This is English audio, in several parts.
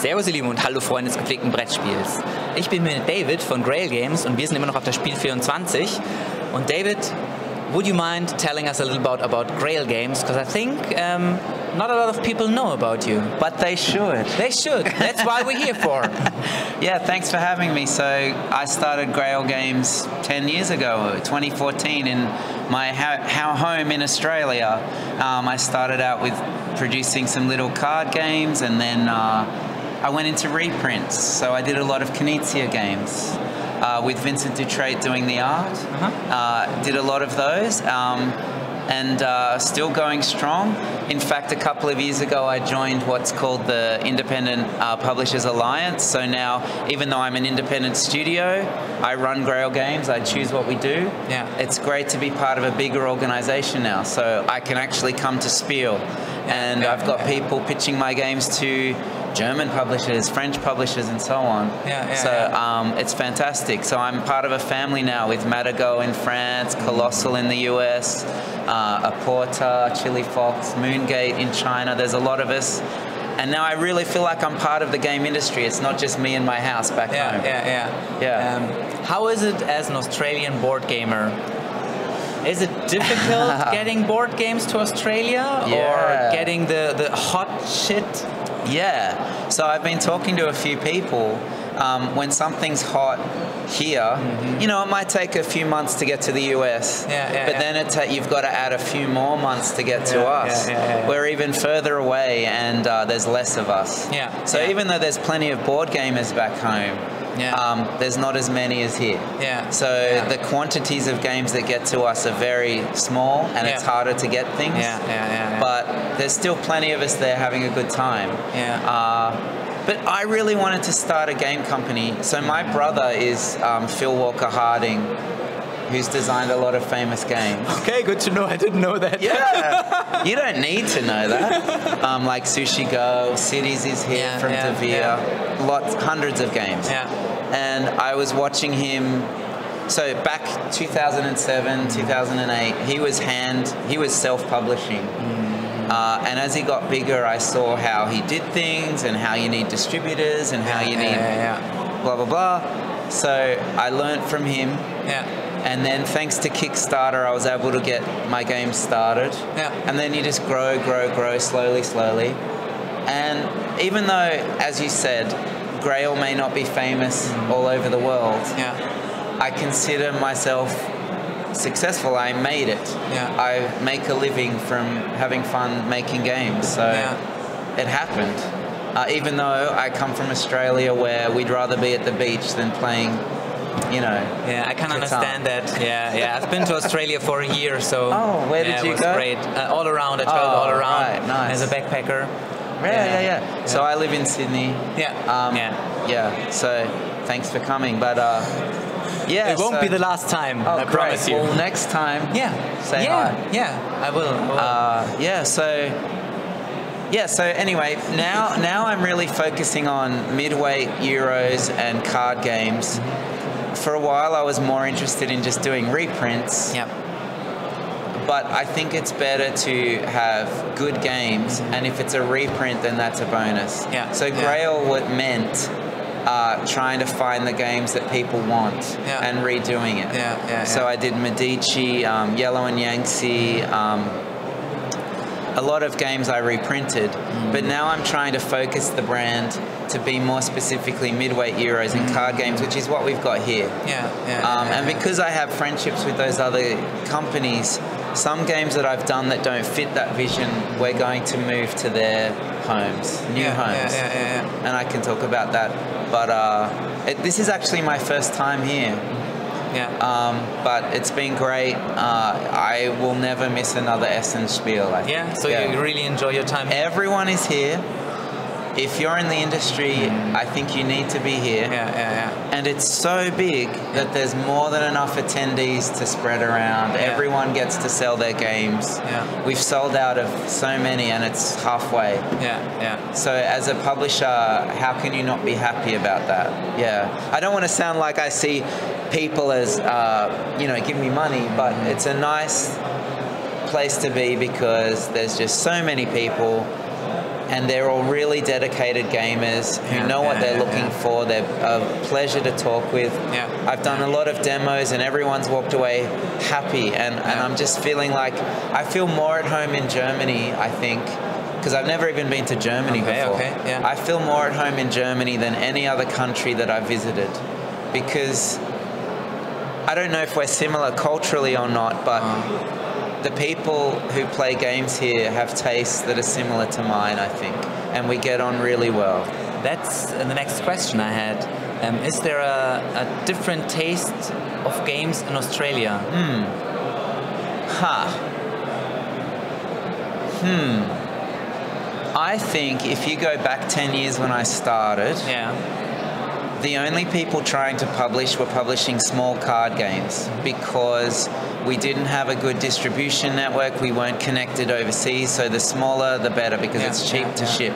Servus ihr Lieben und hallo Freunde des gepflegten Brettspiels. Ich bin mit David von Grail Games und wir sind immer noch auf der Spiel 24. Und David, would you mind telling us a little about Grail Games? Because I think not a lot of people know about you. But they should. They should. That's why we're here for. Yeah, thanks for having me. So I started Grail Games 10 years ago, 2014, in my home in Australia. I started out with producing some little card games, and then I went into reprints. So I did a lot of Knizia games with Vincent Dutrait doing the art. Did a lot of those, and still going strong. In fact, a couple of years ago, I joined what's called the Independent Publishers Alliance. So now, even though I'm an independent studio, I run Grail Games, I choose what we do. Yeah. It's great to be part of a bigger organization now, so I can actually come to Spiel. And I've got people pitching my games to German publishers, French publishers, and so on. It's fantastic. So I'm part of a family now with Madago in France, Colossal in the US, Aporta, Chili Fox, Moongate in China. There's a lot of us. And now I really feel like I'm part of the game industry. It's not just me in my house back home. How is it as an Australian board gamer? Is it difficult getting board games to Australia or getting the hot shit? Yeah, so I've been talking to a few people. When something's hot here, you know, it might take a few months to get to the US, but then you've got to add a few more months to get to us. We're even further away, and there's less of us. So even though there's plenty of board gamers back home, there's not as many as here. So the quantities of games that get to us are very small, and it's harder to get things. But there's still plenty of us there having a good time. But I really wanted to start a game company. So my brother is Phil Walker Harding, who's designed a lot of famous games. Okay, good to know. I didn't know that. Yeah, you don't need to know that. Like Sushi Go, Cities is here from Devere, hundreds of games. And I was watching him. So back 2007, 2008, he was self-publishing. And as he got bigger, I saw how he did things and how you need distributors and how you need blah, blah, blah. So I learned from him. And then thanks to Kickstarter, I was able to get my game started. And then you just grow, slowly, slowly. And even though, as you said, Grail may not be famous all over the world, I consider myself successful. I made it. I make a living from having fun making games. So it happened. Even though I come from Australia, where we'd rather be at the beach than playing, you know. I can understand that. I've been to Australia for a year, so. Oh, where did you go? It was great. All around. I traveled all around. Right, nice. As a backpacker. So I live in Sydney. So thanks for coming. But it won't be the last time. I promise you. Well, next time. Say hi. I will. So anyway, now I'm really focusing on mid-weight Euros and card games. For a while, I was more interested in just doing reprints. But I think it's better to have good games, and if it's a reprint, then that's a bonus. So Grail meant trying to find the games that people want and redoing it. So I did Medici, Yellow and Yangtze, a lot of games I reprinted, but now I'm trying to focus the brand to be more specifically mid-weight Euros and card games, which is what we've got here. And because I have friendships with those other companies, some games that I've done that don't fit that vision, we're going to move to their homes, new homes. And I can talk about that. But this is actually my first time here. But it's been great. I will never miss another Essen Spiel. So you really enjoy your time here? Everyone is here. If you're in the industry, I think you need to be here. And it's so big that there's more than enough attendees to spread around. Everyone gets to sell their games. We've sold out of so many, and it's halfway. So as a publisher, how can you not be happy about that? I don't want to sound like I see people as, give me money, but it's a nice place to be because there's just so many people and they're all really dedicated gamers who know what they're looking for. They're a pleasure to talk with. I've done a lot of demos and everyone's walked away happy, and I'm just feeling like I feel more at home in Germany, I think, because I've never even been to Germany before. I feel more at home in Germany than any other country that I've visited, because I don't know if we're similar culturally or not, but the people who play games here have tastes that are similar to mine, I think, and we get on really well. That's the next question I had. Is there a different taste of games in Australia? I think if you go back 10 years when I started, the only people trying to publish were publishing small card games, because we didn't have a good distribution network. We weren't connected overseas, so the smaller the better, because it's cheap to ship.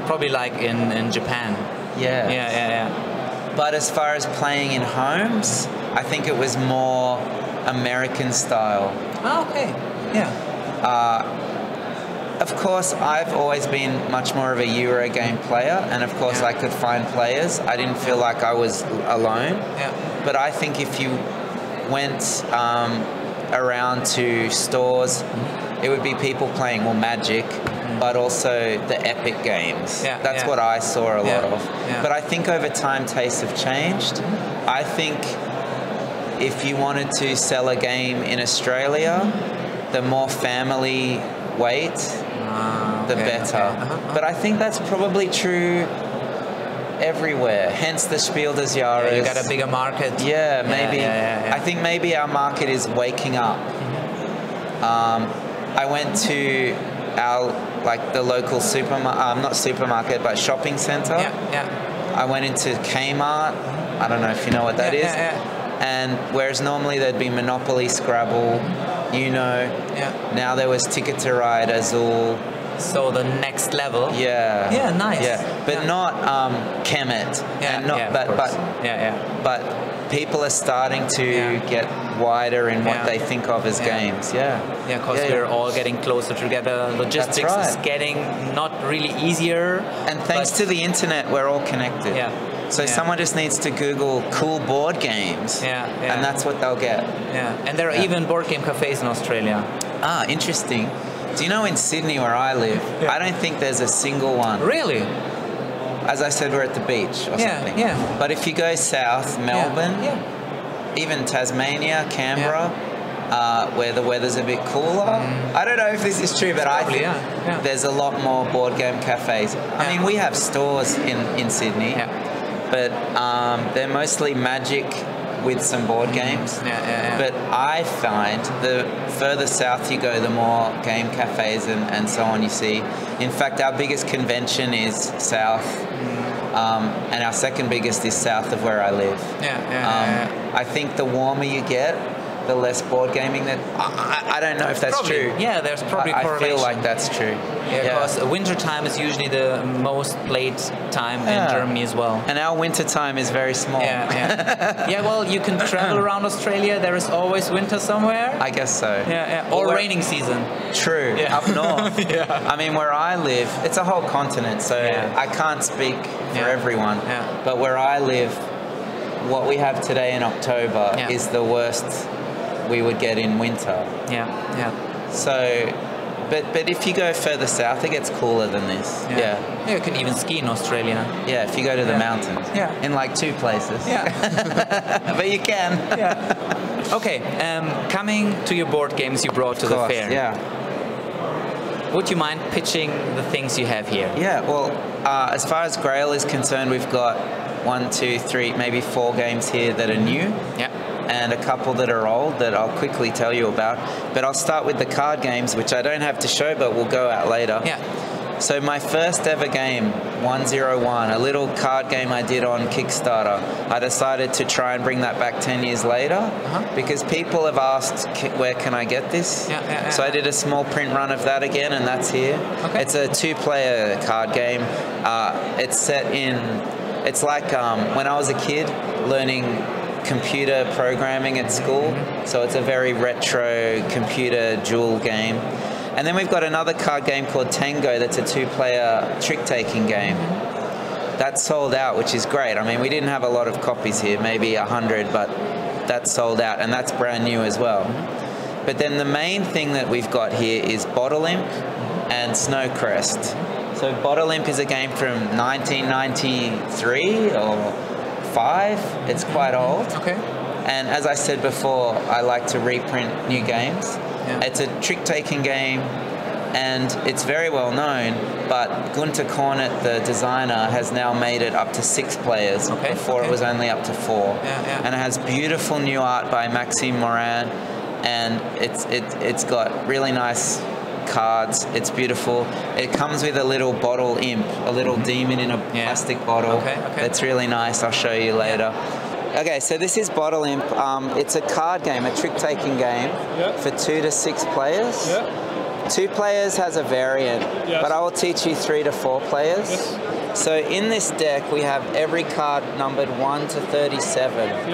Probably like in Japan. But as far as playing in homes, I think it was more American style. Oh, okay. Of course, I've always been much more of a Euro game player, and of course I could find players. I didn't feel like I was alone. But I think if you went around to stores, it would be people playing more Magic, but also the epic games. That's what I saw a lot of. But I think over time tastes have changed. I think if you wanted to sell a game in Australia, the more family weight, the better. But I think that's probably true everywhere. Hence the Spiel des Jahres. You got a bigger market. Maybe. I think maybe our market is waking up. I went to the local supermarket, not supermarket, but shopping center. I went into Kmart. I don't know if you know what that is. And whereas normally there'd be Monopoly, Scrabble, now there was Ticket to Ride, Azul. So the next level. Nice. But not Kemet. But people are starting to get wider in what they think of as games. Because we're all getting closer together. Logistics is getting not really easier. And thanks to the internet, we're all connected. So someone just needs to Google cool board games, and that's what they'll get. And there are even board game cafes in Australia. Ah, interesting. Do you know in Sydney where I live, I don't think there's a single one. Really? As I said, we're at the beach or something. But if you go south, Melbourne, even Tasmania, Canberra, where the weather's a bit cooler. I don't know if this is true, but I think there's a lot more board game cafes. I mean, we have stores in Sydney, but they're mostly Magic with some board games. But I find the further south you go, the more game cafes and so on you see. In fact, our biggest convention is south, and our second biggest is south of where I live. I think the warmer you get, the less board gaming that... I don't know if that's true. Yeah, there's probably correlation. I feel like that's true. Because winter time is usually the most played time in Germany as well. And our winter time is very small. Well, you can travel around Australia. There is always winter somewhere. I guess so. Or raining season. True. Up north. I mean, where I live, it's a whole continent, so I can't speak for everyone. But where I live, what we have today in October is the worst we would get in winter. So, but if you go further south, it gets cooler than this. You can even ski in Australia. If you go to the mountains. In like 2 places. But you can. Okay, coming to your board games you brought to the fair. Would you mind pitching the things you have here? Well, as far as Grail is concerned, we've got 1, 2, 3, maybe 4 games here that are new. And a couple that are old that I'll quickly tell you about. But I'll start with the card games, which I don't have to show, but will go out later. So my first ever game, 101, a little card game I did on Kickstarter. I decided to try and bring that back 10 years later because people have asked, where can I get this? So I did a small print run of that again, and that's here. It's a 2-player card game. It's set in, it's like when I was a kid learning computer programming at school, so it's a very retro computer duel game. And then we've got another card game called Tango that's a 2-player trick-taking game. That's sold out, which is great. I mean, we didn't have a lot of copies here, maybe 100, but that's sold out, and that's brand new as well. But then the main thing that we've got here is Bottle Imp and Snowcrest. So Bottle Imp is a game from 1993 or 5. It's quite old. Okay. And as I said before, I like to reprint new games. Yeah. It's a trick-taking game, and it's very well known, but Gunter Kornet, the designer, has now made it up to 6 players. Okay. Before it was only up to 4. And it has beautiful new art by Maxime Morin, and it's got really nice cards. It's beautiful. It comes with a little bottle imp, a little demon in a plastic bottle. Okay. That's really nice. I'll show you later. Okay, so this is Bottle Imp. It's a card game, a trick-taking game for 2 to 6 players. 2 players has a variant, but I will teach you 3 to 4 players. So in this deck, we have every card numbered 1 to 37.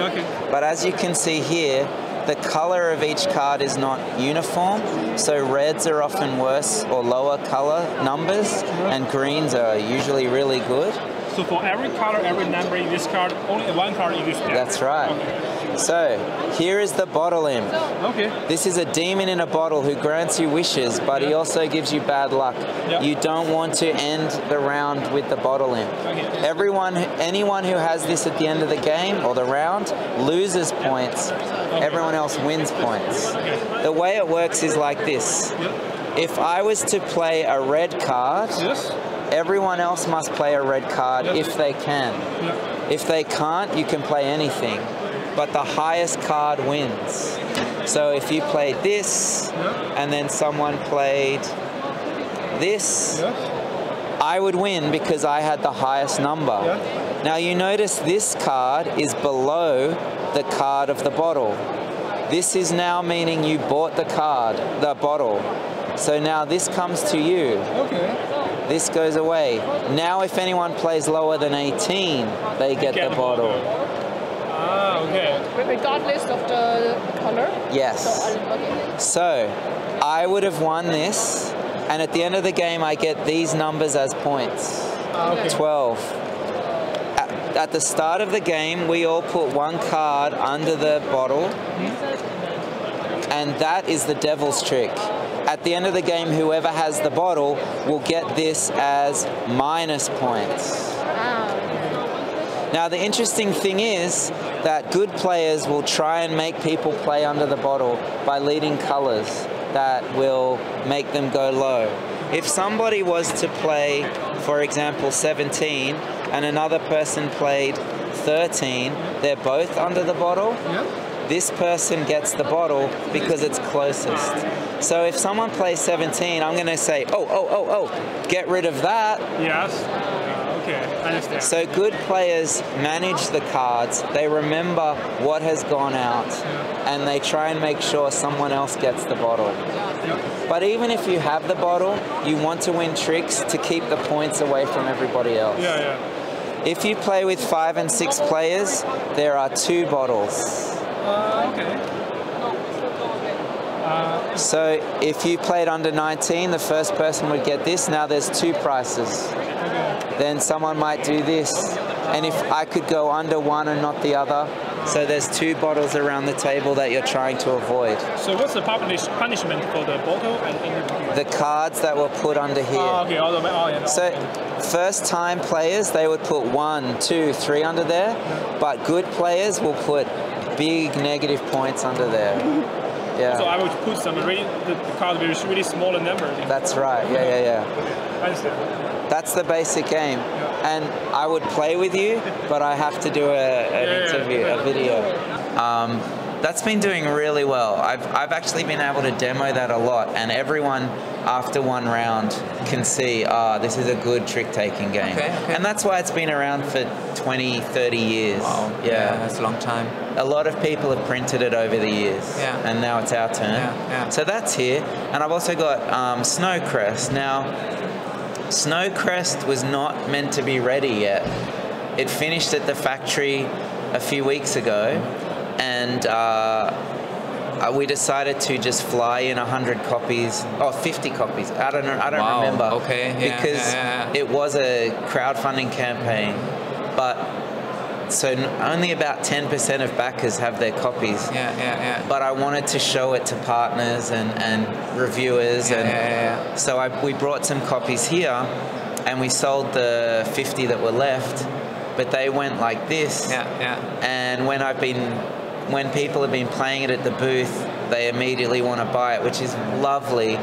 But as you can see here, the color of each card is not uniform, so reds are often worse or lower color numbers, and greens are usually really good. So for every color, every number in this card, only 1 card in this deck? That's right. Okay. So, here is the Bottle Imp. Okay. This is a demon in a bottle who grants you wishes, but he also gives you bad luck. You don't want to end the round with the Bottle Imp. Okay. Anyone who has this at the end of the game, or the round, loses points. Everyone else wins points. The way it works is like this. If I was to play a red card, everyone else must play a red card if they can. If they can't, you can play anything. But the highest card wins. So if you played this, and then someone played this, I would win because I had the highest number. Now you notice this card is below the card of the bottle. This is now meaning you bought the card, the bottle. So now this comes to you. This goes away. Now if anyone plays lower than 18, they get the bottle. Regardless of the color? Yes. So I would have won this, and at the end of the game I get these numbers as points. 12. At the start of the game, we all put 1 card under the bottle, and that is the devil's trick. At the end of the game, whoever has the bottle will get this as minus points. Now, the interesting thing is that good players will try and make people play under the bottle by leading colors that will make them go low. If somebody was to play, for example, 17, and another person played 13, they're both under the bottle. This person gets the bottle because it's closest. So if someone plays 17, I'm going to say, oh, get rid of that. Okay, I understand. So good players manage the cards, they remember what has gone out, and they try and make sure someone else gets the bottle. But even if you have the bottle, you want to win tricks to keep the points away from everybody else. If you play with 5 and 6 players, there are 2 bottles. So if you played under 19, the first person would get this. Now there's 2 prices. Then someone might do this. And if I could go under one and not the other, so there's 2 bottles around the table that you're trying to avoid. So what's the punishment for the bottle and the cards that were put under here. So first time players, they would put 1, 2, 3 under there, but good players will put big negative points under there. So I would put some the card with really smaller numbers. That's right. I understand. That's the basic game. And I would play with you, but I have to do an interview, a video. That's been doing really well. I've actually been able to demo that a lot, and everyone after one round can see, this is a good trick-taking game. And that's why it's been around for 20, 30 years. Wow. Yeah, that's a long time. A lot of people have printed it over the years, and now it's our turn. So that's here. And I've also got Snowcrest. Now, Snowcrest was not meant to be ready yet. It finished at the factory a few weeks ago, and we decided to just fly in 100 copies, 50 copies. I don't Wow. remember. Okay. Yeah, because it was a crowdfunding campaign, but so only about 10% of backers have their copies. Yeah. But I wanted to show it to partners and reviewers, so we brought some copies here, and we sold the 50 that were left, but they went like this. And when people have been playing it at the booth, they immediately want to buy it, which is lovely.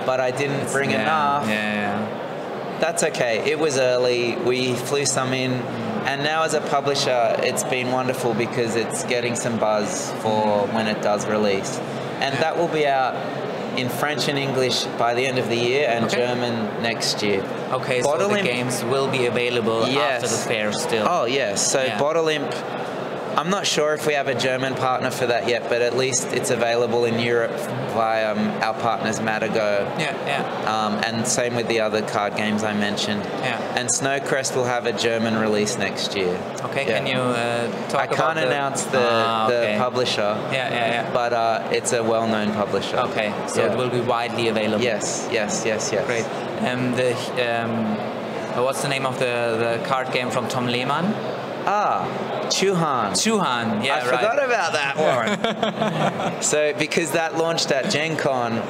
But I didn't bring enough. That's okay. It was early. We flew some in, and now as a publisher, it's been wonderful because it's getting some buzz for when it does release, and that will be out in French and English by the end of the year, and German next year. Okay, so the games will be available after the fair still. Oh yes, so Bottle Imp, I'm not sure if we have a German partner for that yet, but at least it's available in Europe via our partners Matago. And same with the other card games I mentioned. And Snowcrest will have a German release next year. Okay, can you talk I can't announce the publisher. But it's a well-known publisher. Okay, so it will be widely available. Yes. Great. What's the name of the card game from Tom Lehmann? Chuhan, yeah, I forgot about that one. So because that launched at Gen Con,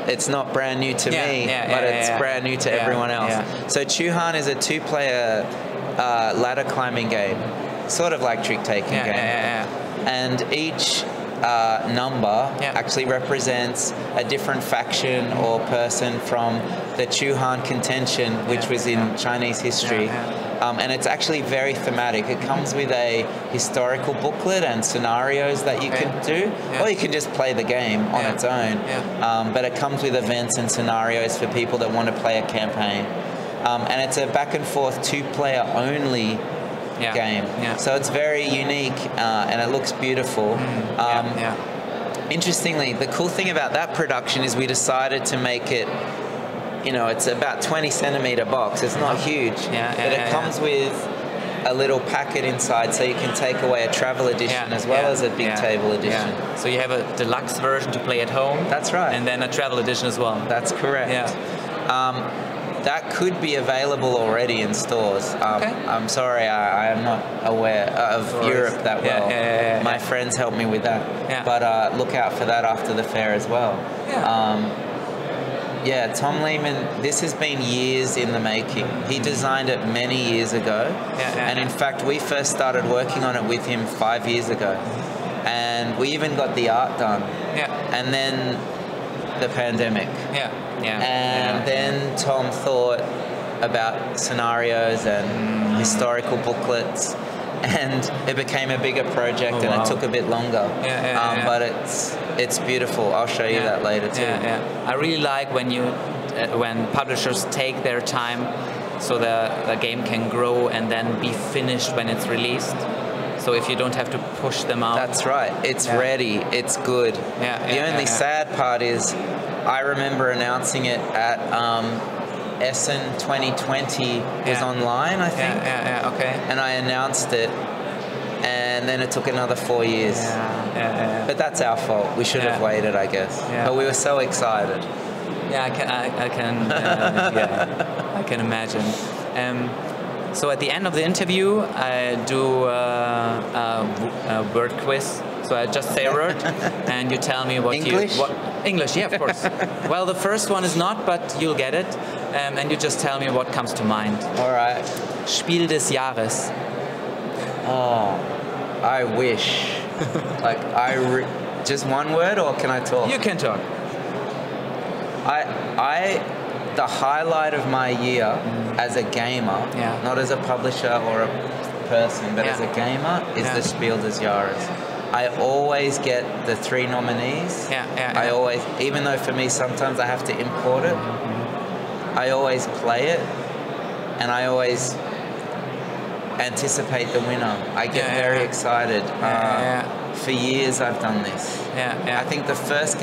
it's not brand new to me, but it's brand new to everyone else. So Chuhan is a 2-player ladder climbing game, sort of like trick-taking game. And each number actually represents a different faction or person from the Chuhan contention, which was in Chinese history. And it's actually very thematic. It comes with a historical booklet and scenarios that you can do, or you can just play the game on its own. But it comes with events and scenarios for people that want to play a campaign. And it's a back and forth 2-player only game. So it's very unique, and it looks beautiful. Interestingly, the cool thing about that production is we decided to make it, it's about 20-centimeter box. It's not huge, but it comes with a little packet inside, so you can take away a travel edition as well as a big table edition. So you have a deluxe version to play at home. That's right. And then a travel edition as well. That's correct. That could be available already in stores. I'm sorry, I am not aware of Europe that well. My friends helped me with that. But look out for that after the fair as well. Tom Lehmann, this has been years in the making. He designed it many years ago. And in fact, we first started working on it with him 5 years ago. And we even got the art done. And then the pandemic. And then Tom thought about scenarios and historical booklets, and it became a bigger project, and it took a bit longer. But it's beautiful. I'll show you that later too. I really like when publishers take their time, so the game can grow and then be finished when it's released. So if you don't have to push them out. That's right. It's ready. It's good. The only sad part is, I remember announcing it at Essen 2020 was online, I think. And I announced it, and then it took another 4 years. But that's our fault. We should have waited, I guess. But we were so excited. I can imagine. So at the end of the interview, I do a word quiz. So I just say a word, and you tell me what English? English, yeah, of course. Well, the first one is not, but you'll get it. And you just tell me what comes to mind. All right. Spiel des Jahres. Oh, I wish. Just one word, or can I talk? You can talk. The highlight of my year as a gamer, not as a publisher or a person, but as a gamer, is the Spiel des Jahres. I always get the 3 nominees. I always, even though for me sometimes I have to import it, I always play it, and I always anticipate the winner. I get very excited. For years I've done this. I think the first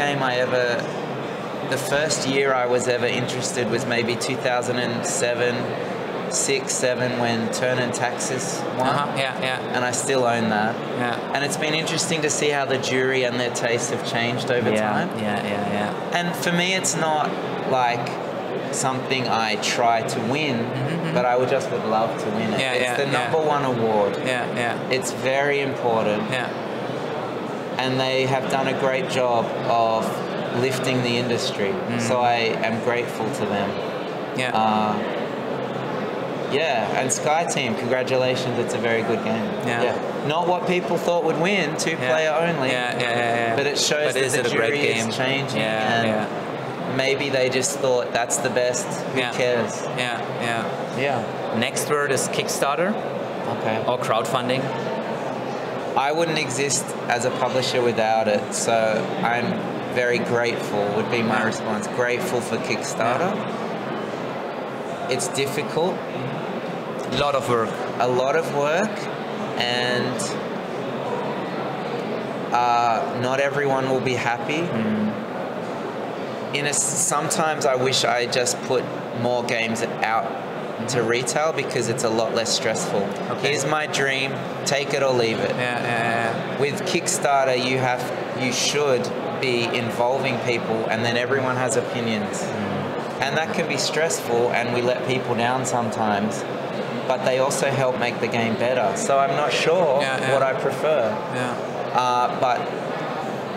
year I was ever interested was maybe 2007, 6, 7 when Turn and Taxes won. And I still own that. And it's been interesting to see how the jury and their tastes have changed over time. And for me, it's not like something I try to win, but I would love to win it. It's the #1 award. It's very important. And they have done a great job of lifting the industry. So I am grateful to them. And Sky Team, congratulations, it's a very good game. Not what people thought would win, 2-player only. But it shows that the jury is changing. And maybe they just thought that's the best, who cares? Next word is Kickstarter. Or crowdfunding. I wouldn't exist as a publisher without it, so I'm very grateful, would be my response. Grateful for Kickstarter. It's difficult. A lot of work. A lot of work, and not everyone will be happy. Sometimes I wish I just put more games out to retail because it's a lot less stressful. Here's my dream, take it or leave it. With Kickstarter, you should be involving people, and then everyone has opinions. And that can be stressful, and we let people down sometimes, but they also help make the game better. So I'm not sure what I prefer. But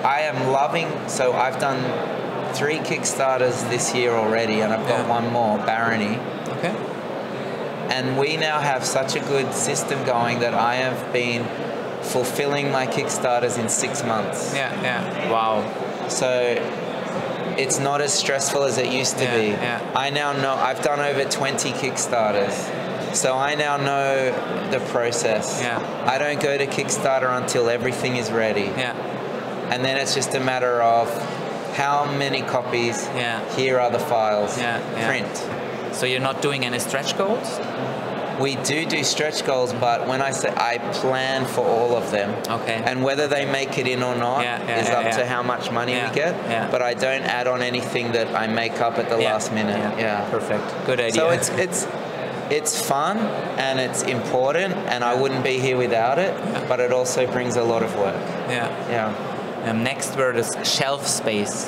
I am loving, so I've done 3 Kickstarters this year already, and I've got one more, Barony. And we now have such a good system going that I have been fulfilling my Kickstarters in 6 months. Wow. So it's not as stressful as it used to be. I now know, I've done over 20 Kickstarters. So I now know the process. I don't go to Kickstarter until everything is ready. And then it's just a matter of how many copies, here are the files, print. So you're not doing any stretch goals? We do stretch goals, but when I say I plan for all of them, and whether they make it in or not is up to how much money we get. But I don't add on anything that I make up at the last minute. Perfect. Good idea. So it's fun and it's important, and I wouldn't be here without it. But it also brings a lot of work. Next word is shelf space.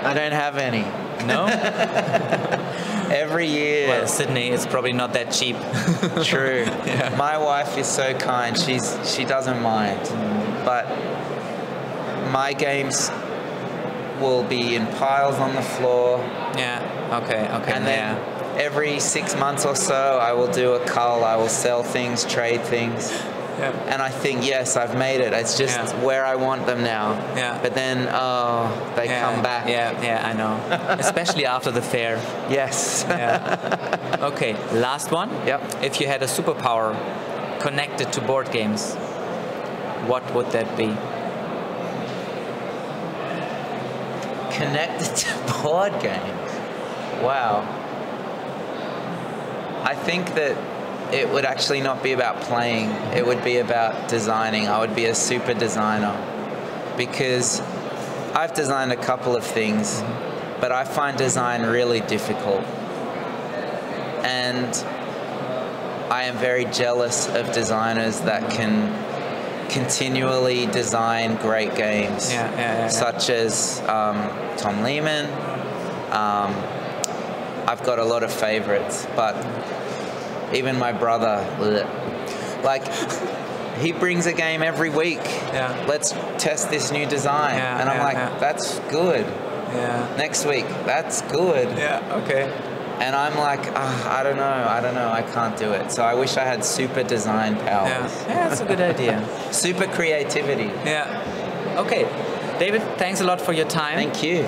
I don't have any. No? Every year. Well, Sydney is probably not that cheap. True. My wife is so kind. She doesn't mind. But my games will be in piles on the floor. And then every 6 months or so, I will do a cull. I will sell things, trade things. And I think, yes, I've made it. It's just where I want them now. But then, they come back. I know. Especially after the fair. Yes. Okay, last one. If you had a superpower connected to board games, what would that be? Connected to board games? Wow. I think that it would actually not be about playing, it would be about designing. I would be a super designer, because I've designed a couple of things, but I find design really difficult. And I am very jealous of designers that can continually design great games, such as Tom Lehman. I've got a lot of favorites, but even my brother, like, he brings a game every week. Let's test this new design. And I'm like, that's good. Next week, that's good. And I'm like, I don't know, I can't do it. So I wish I had super design powers. That's a good idea. Super creativity. Okay, David, thanks a lot for your time. Thank you.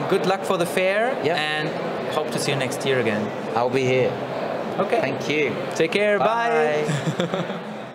Good luck for the fair, and hope to see you next year again. I'll be here. Okay. Thank you. Take care. Bye.